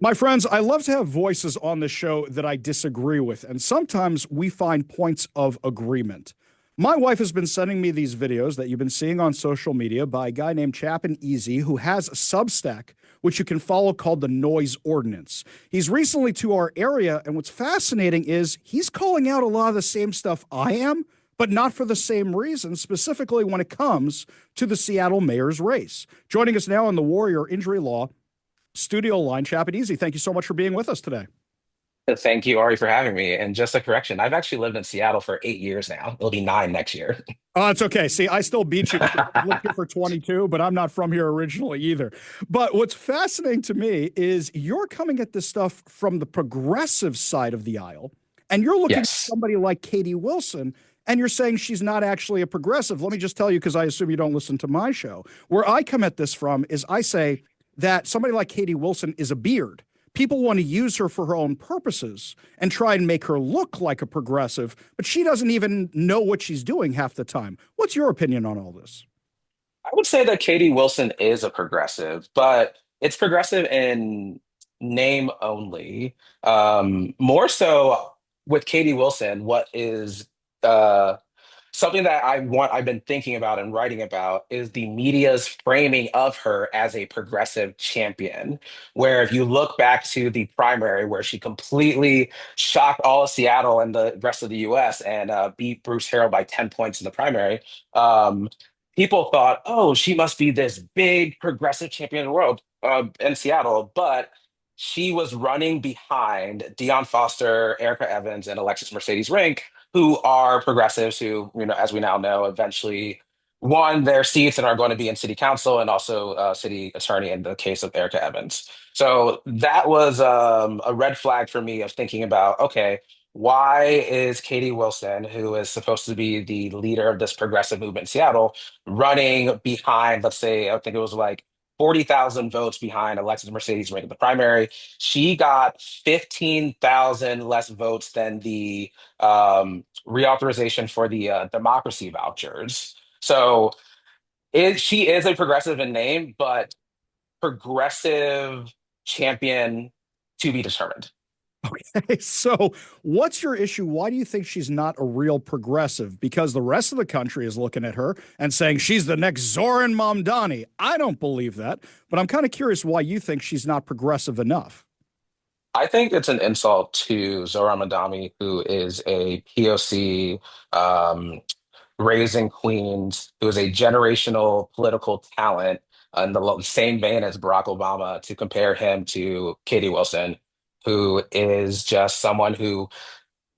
My friends, I love to have voices on the show that I disagree with, and sometimes we find points of agreement. My wife has been sending me these videos that you've been seeing on social media by a guy named Chappin Eze, who has a Substack, which you can follow, called the Noise Ordinance. He's recently to our area, and what's fascinating is he's calling out a lot of the same stuff I am, but not for the same reason, specifically when it comes to the Seattle mayor's race. Joining us now on the Warrior Injury Law studio line, Chappin Eze. Thank you so much for being with us today. Thank you, Ari, for having me. And just a correction, I've actually lived in Seattle for 8 years now. It'll be nine next year. Oh, it's okay. See, I still beat you. I've lived here for 22, but I'm not from here originally either. But what's fascinating to me is you're coming at this stuff from the progressive side of the aisle, and you're looking at Yes. somebody like Katie Wilson, and you're saying she's not actually a progressive. Let me just tell you, because I assume you don't listen to my show. Where I come at this from is I say that somebody like Katie Wilson is a beard. People want to use her for her own purposes and try and make her look like a progressive, but she doesn't even know what she's doing half the time. What's your opinion on all this? I would say that Katie Wilson is a progressive, but it's progressive in name only. More so with Katie Wilson, what is uh, something that I've been thinking about and writing about is the media's framing of her as a progressive champion. Where if you look back to the primary, where she completely shocked all of Seattle and the rest of the US and beat Bruce Harrell by 10 points in the primary, um, people thought, oh, she must be this big progressive champion of the world in Seattle. But she was running behind Deion Foster, Erica Evans, and Alexis Mercedes Rink, who are progressives who, as we now know, eventually won their seats and are going to be in city council and also city attorney in the case of Erica Evans. So that was a red flag for me of thinking about, okay, why is Katie Wilson, who is supposed to be the leader of this progressive movement in Seattle, running behind, let's say, I think it was like 40,000 votes behind Alexis Mercedes Rink in the primary. She got 15,000 less votes than the reauthorization for the democracy vouchers. So she is a progressive in name, but progressive champion to be determined. Okay, so what's your issue? Why do you think she's not a real progressive? Because the rest of the country is looking at her and saying she's the next Zoran Mamdani. I don't believe that, but I'm kind of curious why you think she's not progressive enough. I think it's an insult to Zohran Madami, who is a POC, um, raising queens, who is a generational political talent in the same vein as Barack Obama, to compare him to Katie Wilson, who is just someone who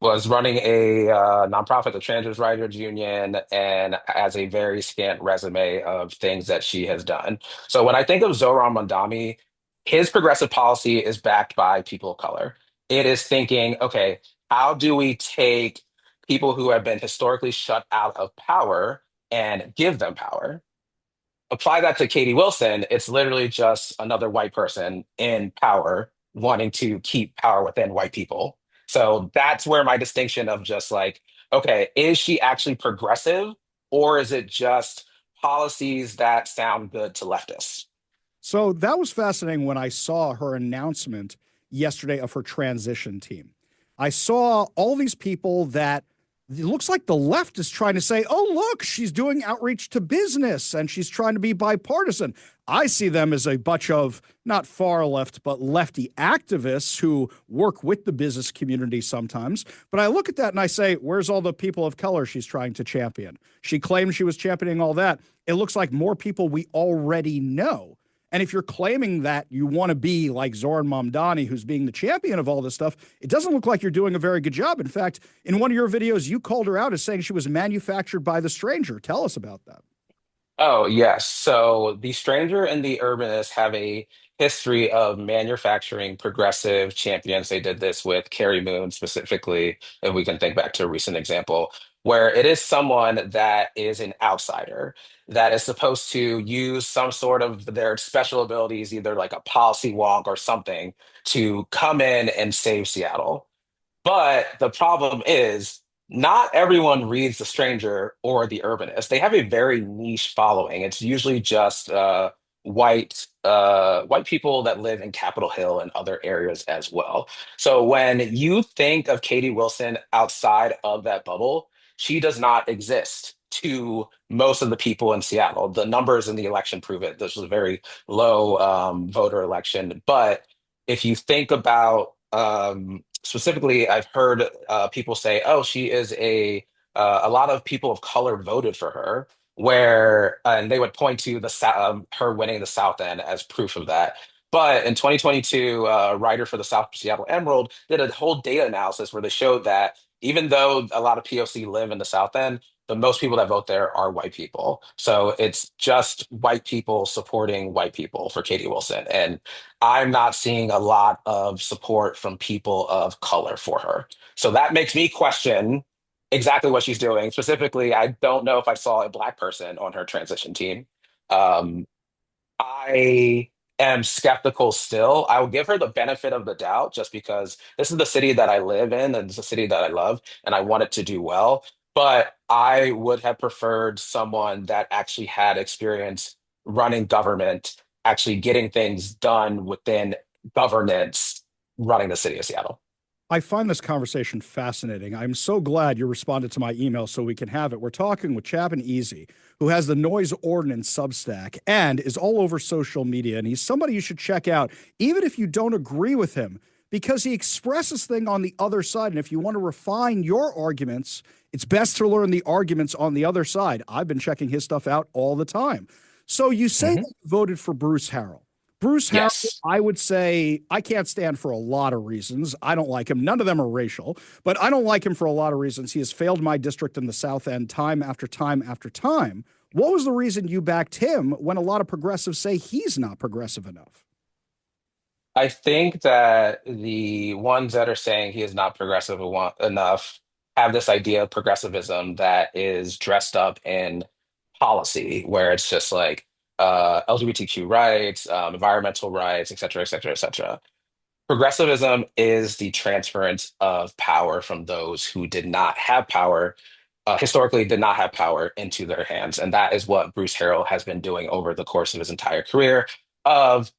was running a nonprofit, the Trans Writers Union, and has a very scant resume of things that she has done. So when I think of Zohran Mandami, his progressive policy is backed by people of color. It is thinking, okay, how do we take people who have been historically shut out of power and give them power? Apply that to Katie Wilson, it's literally just another white person in power wanting to keep power within white people. So that's where my distinction of just like, okay, is she actually progressive or is it just policies that sound good to leftists? So that was fascinating when I saw her announcement yesterday of her transition team. I saw all these people that it looks like the left is trying to say, oh, look, she's doing outreach to business and she's trying to be bipartisan. I see them as a bunch of not far left, but lefty activists who work with the business community sometimes. But I look at that and I say, where's all the people of color she's trying to champion? She claimed she was championing all that. It looks like more people we already know. And if you're claiming that you want to be like Zoran Mamdani, who's being the champion of all this stuff, it doesn't look like you're doing a very good job. In fact, in one of your videos, you called her out as saying she was manufactured by the stranger. Tell us about that. Oh, yes. So the Stranger and the Urbanist have a history of manufacturing progressive champions. They did this with Carrie Moon specifically, and we can think back to a recent example where it is someone that is an outsider that is supposed to use some sort of their special abilities, either like a policy wonk or something, to come in and save Seattle. But the problem is, not everyone reads The Stranger or The Urbanist. They have a very niche following. It's usually just white people that live in Capitol Hill and other areas as well. So when you think of Katie Wilson outside of that bubble, she does not exist to most of the people in Seattle. The numbers in the election prove it. This was a very low voter election. But if you think about specifically, I've heard people say, "Oh, she is a lot of people of color voted for her." Where and they would point to her winning the South End as proof of that. But in 2022, a writer for the South Seattle Emerald did a whole data analysis where they showed that even though a lot of POC live in the South End, the most people that vote there are white people. So it's just white people supporting white people for Katie Wilson. And I'm not seeing a lot of support from people of color for her. So that makes me question exactly what she's doing. Specifically, I don't know if I saw a black person on her transition team. Um, I am skeptical still. I will give her the benefit of the doubt just because this is the city that I live in and it's a city that I love and I want it to do well. But I would have preferred someone that actually had experience running government, actually getting things done within governance, running the city of Seattle. I find this conversation fascinating. I'm so glad you responded to my email so we can have it. We're talking with Chappin Eze, who has the Noise Ordinance Substack and is all over social media. And he's somebody you should check out, even if you don't agree with him, because he expresses things on the other side. And if you want to refine your arguments, it's best to learn the arguments on the other side. I've been checking his stuff out all the time. So you say that Mhm. you voted for Bruce Harrell. Bruce Harrell, Yes. I would say I can't stand for a lot of reasons. I don't like him. None of them are racial, but I don't like him for a lot of reasons. He has failed my district in the South End time after time after time. What was the reason you backed him when a lot of progressives say he's not progressive enough? I think that the ones that are saying he is not enough have this idea of progressivism that is dressed up in policy, where it's just like LGBTQ rights, environmental rights, et cetera, et cetera, et cetera. Progressivism is the transference of power from those who did not have power, historically did not have power into their hands. And that is what Bruce Harrell has been doing over the course of his entire career of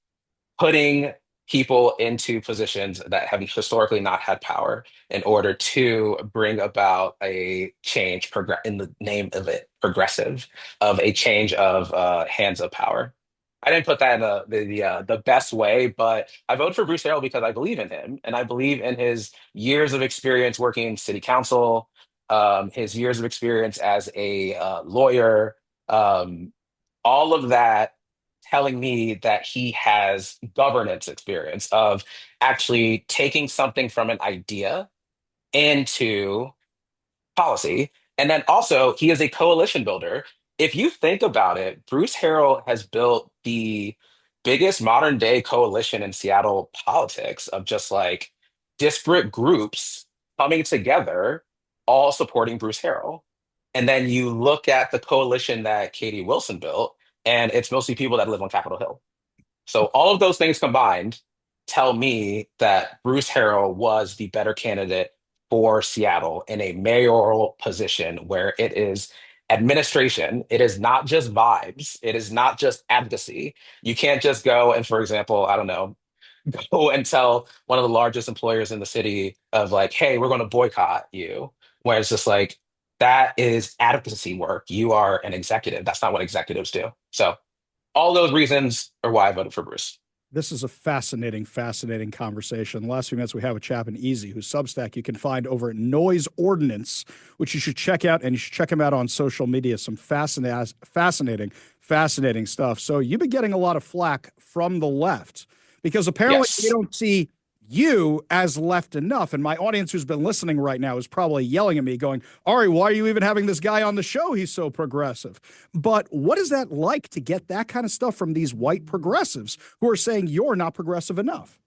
putting people into positions that have historically not had power in order to bring about a change in the name of it, progressive, of a change of hands of power. I didn't put that in the best way, but I voted for Bruce Harrell because I believe in him and I believe in his years of experience working in city council, his years of experience as a lawyer, um, all of that telling me that he has governance experience of actually taking something from an idea into policy. And then also, he is a coalition builder. If you think about it, Bruce Harrell has built the biggest modern day coalition in Seattle politics of just like disparate groups coming together, all supporting Bruce Harrell. And then you look at the coalition that Katie Wilson built, and it's mostly people that live on Capitol Hill. So all of those things combined tell me that Bruce Harrell was the better candidate for Seattle in a mayoral position where it is administration. It is not just vibes. It is not just advocacy. You can't just go and, for example, I don't know, go and tell one of the largest employers in the city of like, hey, we're going to boycott you. Where it's just like, that is advocacy work. You are an executive. That's not what executives do. So all those reasons are why I voted for Bruce. This is a fascinating, fascinating conversation. The last few minutes we have with Chappin Eze, whose Substack you can find over at Noise Ordinance, which you should check out, and you should check him out on social media. Some fascinating, fascinating stuff. So you've been getting a lot of flack from the left because apparently they Yes. don't see you as left enough. And my audience who's been listening right now is probably yelling at me, going, Ari, why are you even having this guy on the show? He's so progressive. But what is that like to get that kind of stuff from these white progressives who are saying you're not progressive enough?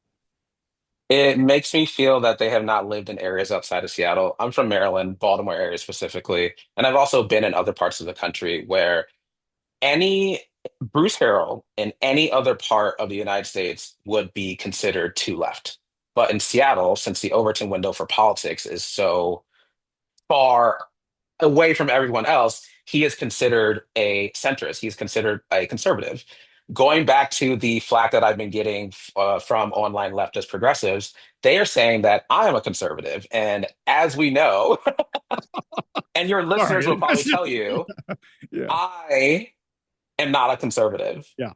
It makes me feel that they have not lived in areas outside of Seattle. I'm from Maryland, Baltimore area specifically, and I've also been in other parts of the country where any Bruce Harrell in any other part of the United States would be considered too left. But in Seattle, since the Overton window for politics is so far away from everyone else, he is considered a centrist. He's considered a conservative. going back to the flack that I've been getting from online leftist progressives, they are saying that I am a conservative. And as we know, and your listeners will Sorry. probably tell you, Yeah. I am not a conservative. Yeah.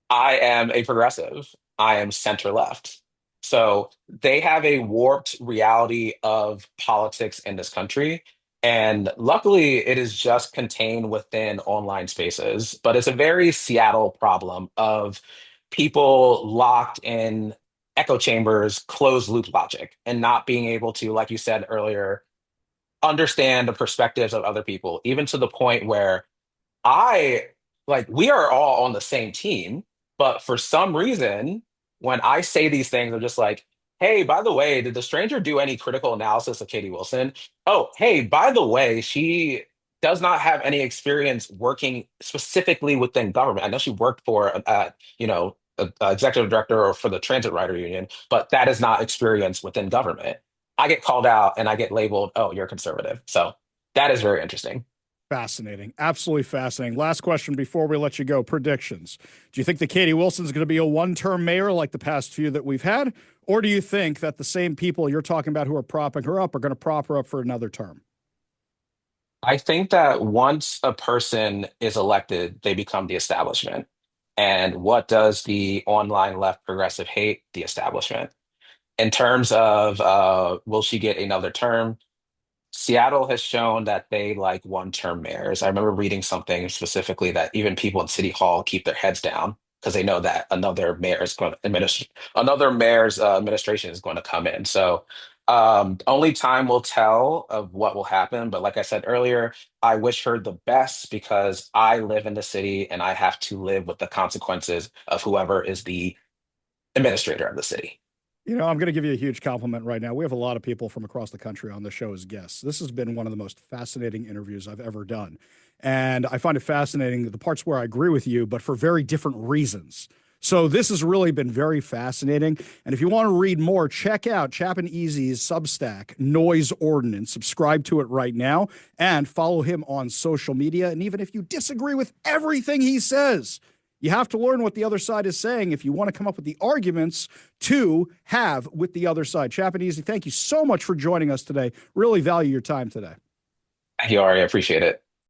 I am a progressive. I am center left. So they have a warped reality of politics in this country. And luckily, it is just contained within online spaces. But it's a very Seattle problem of people locked in echo chambers, closed loop logic, and not being able to, like you said earlier, understand the perspectives of other people, even to the point where I like we are all on the same team, but for some reason, when I say these things, I'm just like, hey, by the way, did the stranger do any critical analysis of Katie Wilson? Oh, hey, by the way, she does not have any experience working specifically within government. I know she worked for, a executive director or for the Transit Rider Union, but that is not experience within government. I get called out and I get labeled, oh, you're conservative. So that is very interesting. Fascinating. Absolutely fascinating. Last question before we let you go. Predictions. Do you think that Katie Wilson's going to be a one-term mayor like the past few that we've had? Or do you think that the same people you're talking about who are propping her up are going to prop her up for another term? I think that once a person is elected, they become the establishment. And what does the online left progressive hate? The establishment. In terms of will she get another term? Seattle has shown that they like one-term mayors. I remember reading something specifically that even people in City Hall keep their heads down because they know that another mayor's administration is going to come in. So only time will tell of what will happen. But like I said earlier, I wish her the best because I live in the city and I have to live with the consequences of whoever is the administrator of the city. I'm going to give you a huge compliment right now. We have a lot of people from across the country on the show as guests. This has been one of the most fascinating interviews I've ever done. And I find it fascinating the parts where I agree with you, but for very different reasons. So this has really been very fascinating. And if you want to read more, check out Chappin Eze's Substack, Noise Ordinance. Subscribe to it right now and follow him on social media. And even if you disagree with everything he says, you have to learn what the other side is saying if you want to come up with the arguments to have with the other side. Chappin Eze, thank you so much for joining us today. Really value your time today. Thank you, Ari. I appreciate it.